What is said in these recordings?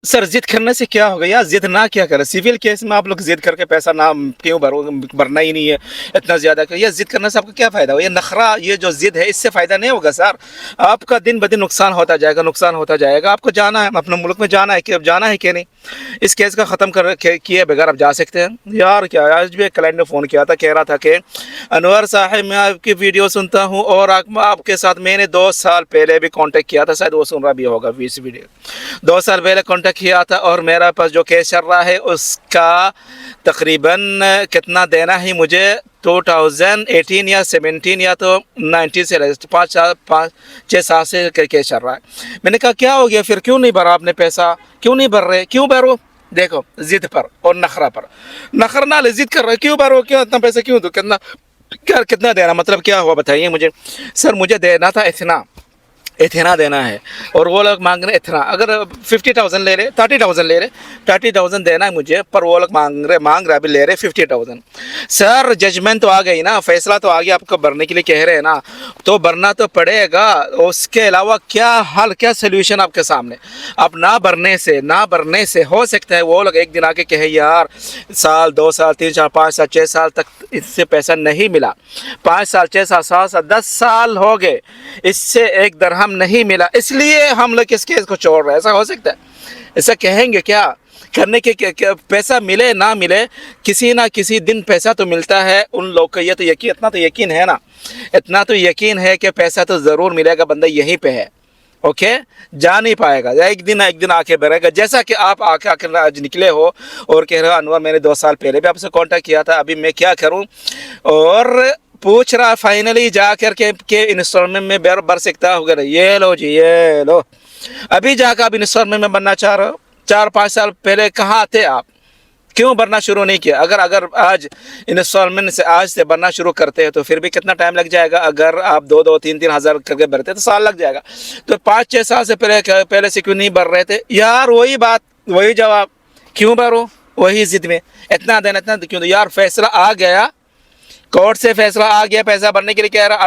Sir जिद करने से क्या होगा यार, जिद ना क्या करें, सिविल केस में आप लोग जिद करके पैसा ना क्यों भरो, भरना ही नहीं है इतना ज़्यादा, ये जिद करने से आपको क्या फ़ायदा होगा, ये नखरा, ये जो जिद है इससे फ़ायदा नहीं होगा सर। आपका दिन ब दिन नुकसान होता जाएगा, नुकसान होता जाएगा। आपको जाना है अपने मुल्क में, जाना है कि अब जाना है कि नहीं, इस केस का ख़त्म कर किए बगैर आप जा सकते हैं यार। क्या आज भी एक क्लाइंट ने फ़ोन किया था, कह रहा था कि अनवर साहब मैं आपकी वीडियो सुनता हूँ और आपके साथ मैंने 2 साल पहले भी कांटेक्ट किया था, शायद वो सुन रहा भी होगा इस वीडियो। 2 साल पहले कांटेक्ट किया था और मेरा पास जो केस चल रहा है उसका तकरीबन कितना देना है मुझे, 2018 या 17 या तो 19 से 5-6 साल से केस चल रहा है। मैंने कहा क्या हो गया फिर, क्यों नहीं भरा आपने पैसा, क्यों नहीं भर रहे, क्यों भरो, देखो जिद पर और नखरा पर, नखर ना ले, जिद कर रहे, क्यों भरो, क्यों इतना पैसा क्यों दो, कितना क्या, कितना देना, मतलब क्या हुआ बताइए मुझे। सर मुझे देना था इतना देना है और वो लोग मांग रहे इतना, अगर 50,000 ले रहे, 30,000 ले रहे, 30,000 देना है मुझे, पर वो लोग मांग रहे अभी ले रहे 50,000। सर जजमेंट तो आ गई ना, फैसला तो आ गया, आपको भरने के लिए कह रहे हैं ना, तो भरना तो पड़ेगा। उसके अलावा क्या हल, क्या सोल्यूशन आपके सामने। अब ना भरने से हो सकता है वो लोग एक दिन आके कहे यार साल 2 साल 3 साल 5 साल 6 साल तक इससे पैसा नहीं मिला, 5 साल 6 साल 7 साल 10 साल हो गए, इससे एक दरहम नहीं मिला, इसलिए हम लोग इस केस को छोड़ रहे हैं। ऐसा हो सकता है, ऐसा कहेंगे क्या करने के पैसा मिले ना मिले, किसी ना किसी दिन पैसा तो मिलता है उन लोग का, ये तो यकीन, इतना तो यकीन है ना, इतना तो यकीन है कि पैसा तो ज़रूर मिलेगा, बंदा यहीं पे है, ओके, जा नहीं पाएगा, एक दिन आके भरेगा। जैसा कि आप आके आज निकले हो और कह रहे हो अनवर मैंने 2 साल पहले भी आपसे कांटेक्ट किया था, अभी मैं क्या करूं, और पूछ रहा फाइनली जा कर के इंस्टॉलमेंट में भर सकता हो गया, ये लो जी ये लो, अभी जाकर आप इंस्टॉलमेंट में बनना चाह रहे हो, 4-5 साल पहले कहाँ थे आप, क्यों भरना शुरू नहीं किया। अगर आज इंस्टॉलमेंट से आज से भरना शुरू करते हैं तो फिर भी कितना टाइम लग जाएगा, अगर आप 2-3 हज़ार करके भरते तो साल लग जाएगा, तो 5-6 साल से पहले से क्यों नहीं भर रहे थे यार। वही बात, वही जवाब, क्यों भरो, वही जिद में इतना देना, इतना क्यों दो यार। फैसला आ गया, कोर्ट से फैसला आ गया, पैसा भरने के लिए कह रहा,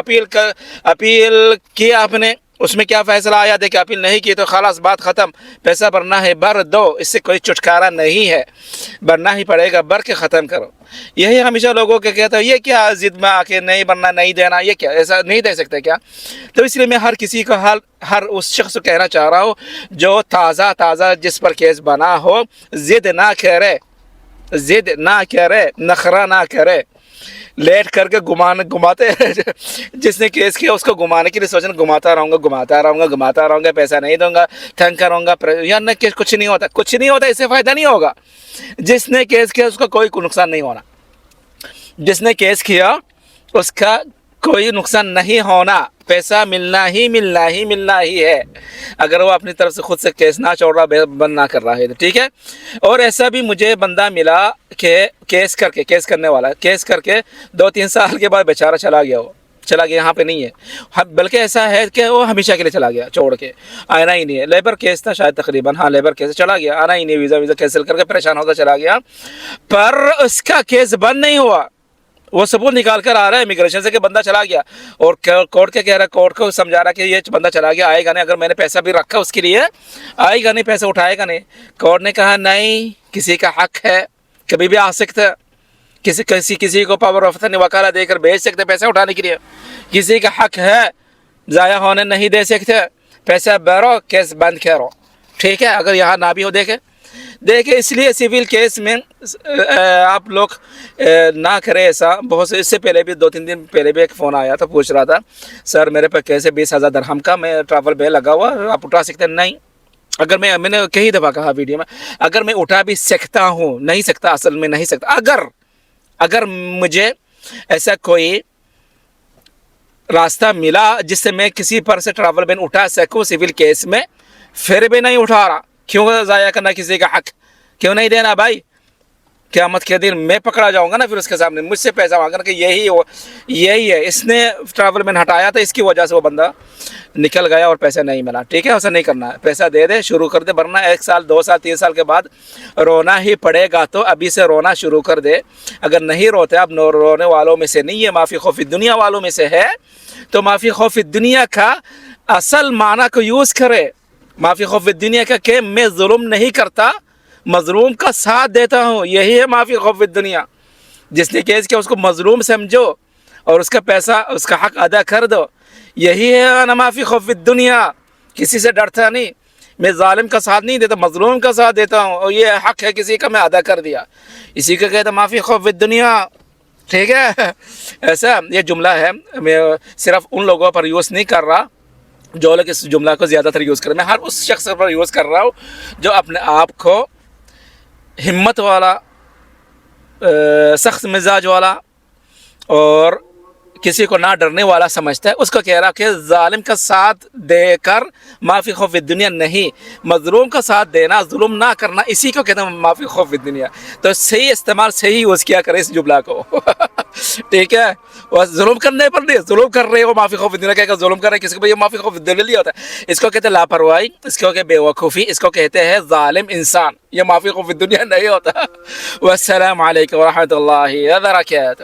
अपील किया आपने, उसमें क्या फैसला आया, देखिए अपील नहीं की तो खलास बात ख़त्म, पैसा भरना है भर दो, इससे कोई छुटकारा नहीं है, भरना ही पड़ेगा, भर के ख़त्म करो। यही हमेशा लोगों के कहता है, ये क्या ज़िद में आके नहीं भरना नहीं देना, ये क्या, ऐसा नहीं दे सकते क्या। तो इसलिए मैं हर किसी को, हर उस शख्स को कहना चाह रहा हूँ जो ताज़ा जिस पर केस बना हो, ज़िद ना करे, नखरा ना करे, लेट करके घुमाते जिसने केस किया उसको घुमाने के लिए सोचना, घुमाता रहूँगा, पैसा नहीं दूंगा, तंग करूँगा यार, न केस कुछ नहीं होता, इससे फ़ायदा नहीं होगा। जिसने केस किया उसका कोई नुकसान नहीं होना, जिसने केस किया उसका कोई नुकसान नहीं होना, पैसा मिलना ही है, अगर वो अपनी तरफ से खुद से केस ना छोड़ रहा, बंद ना कर रहा है तो ठीक है। और ऐसा भी मुझे बंदा मिला कि केस करने वाला, केस करके 2-3 साल के बाद बेचारा चला गया, यहाँ पे नहीं है, बल्कि ऐसा है कि वो हमेशा के लिए चला गया, छोड़ के आना ही नहीं है। लेबर केस था शायद तकरीबन, हाँ लेबर केस, चला गया, आना ही नहीं, वीज़ा कैंसिल करके परेशान होता चला गया, पर उसका केस बंद नहीं हुआ। वो सबूत निकाल कर आ रहा है इमिग्रेशन से कि बंदा चला गया, और कोर्ट के कह रहा है, कोर्ट को समझा रहा है कि ये बंदा चला गया, आएगा नहीं, अगर मैंने पैसा भी रखा उसके लिए आएगा नहीं, पैसा उठाएगा नहीं। कोर्ट ने कहा नहीं, किसी का हक है, कभी भी आ सकता है, किसी को पावर ऑफ अटर्नी वकाला देकर भेज सकते पैसा उठाने के लिए, किसी का हक है, ज़ाया होने नहीं दे सकते, पैसा भरो, केस बंद करो, ठीक है। अगर यहाँ ना भी हो, देखे इसलिए सिविल केस में आप लोग ना करें ऐसा। बहुत से, इससे पहले भी 2-3 दिन पहले भी एक फ़ोन आया था, पूछ रहा था सर मेरे पे कैसे 20,000 दरहम का मैं ट्रैवल बिल लगा हुआ, आप उठा सकते हैं। नहीं, अगर मैंने कई दफ़ा कहा वीडियो में, अगर मैं उठा भी सकता हूँ, नहीं सकता, असल में नहीं सकता। अगर मुझे ऐसा कोई रास्ता मिला जिससे मैं किसी पर से ट्रैवल बिल उठा सकूँ सिविल केस में, फिर भी नहीं उठा रहा। क्यों ज़ाया करना किसी का हक, क्यों नहीं देना भाई। क़यामत के दिन मैं पकड़ा जाऊंगा ना फिर उसके सामने, मुझसे पैसा मांगना कि यही है, इसने ट्रैवल मैन हटाया था, इसकी वजह से वो बंदा निकल गया और पैसा नहीं मिला। ठीक है, ऐसा नहीं करना है, पैसा दे दे, शुरू कर दे, वरना 1 साल 2 साल 3 साल के बाद रोना ही पड़ेगा। तो अभी से रोना शुरू कर दे। अगर नहीं रोते, अब रोने वालों में से नहीं है, माफ़ी खौफ़ दुनिया वालों में से है, तो माफ़ी खौफ़ दुनिया का असल माना को यूज़ करे। माफ़ी खौफ दुनिया का कि मैं जुल्म नहीं करता, मजलूम का साथ देता हूँ, यही है माफ़ी खौफ दुनिया। जिसने केस किया उसको मजलूम समझो और उसका पैसा उसका हक अदा कर दो, यही है अना माफ़ी खौफ दुनिया। किसी से डरता नहीं, मैं जालिम का साथ नहीं देता, मजलूम का साथ देता हूँ, और ये हक है किसी का मैं अदा कर दिया, इसी को कहता माफ़ी खौफ दुनिया। ठीक है, ऐसा ये जुमला है। मैं सिर्फ उन लोगों पर यूज़ नहीं कर रहा जो लोग इस जुमला को ज़्यादातर यूज़ करें, मैं हर उस शख्स पर यूज़ कर रहा हूँ जो अपने आप को हिम्मत वाला, सख्त मिजाज वाला और किसी को ना डरने वाला समझता है। उसको कह रहा कि जालिम का साथ देकर माफ़ी खौफ दुनिया नहीं, मजलूम का साथ देना, जुल्म ना करना, इसी को कहते हैं माफ़ी खौफ दुनिया। तो सही इस्तेमाल, सही यूज़ किया करें इस जुमला को। ठीक है, और जुल्म करने पर नहीं, जुल्म कर रहे हो माफ़ी खौफ दुनिया, क्या जुल्म कर रहे हैं किसी को, ये माफ़ी खौफ दुनिया नहीं होता, इसको कहते हैं लापरवाही, इसको कहते हैं बेवकूफ़ी, इसको कहते हैं जालिम इंसान, ये माफ़ी खौफ दुनिया नहीं होता। वस्सलामु अलैकुम व रहमतुल्लाहि व बरकातहू।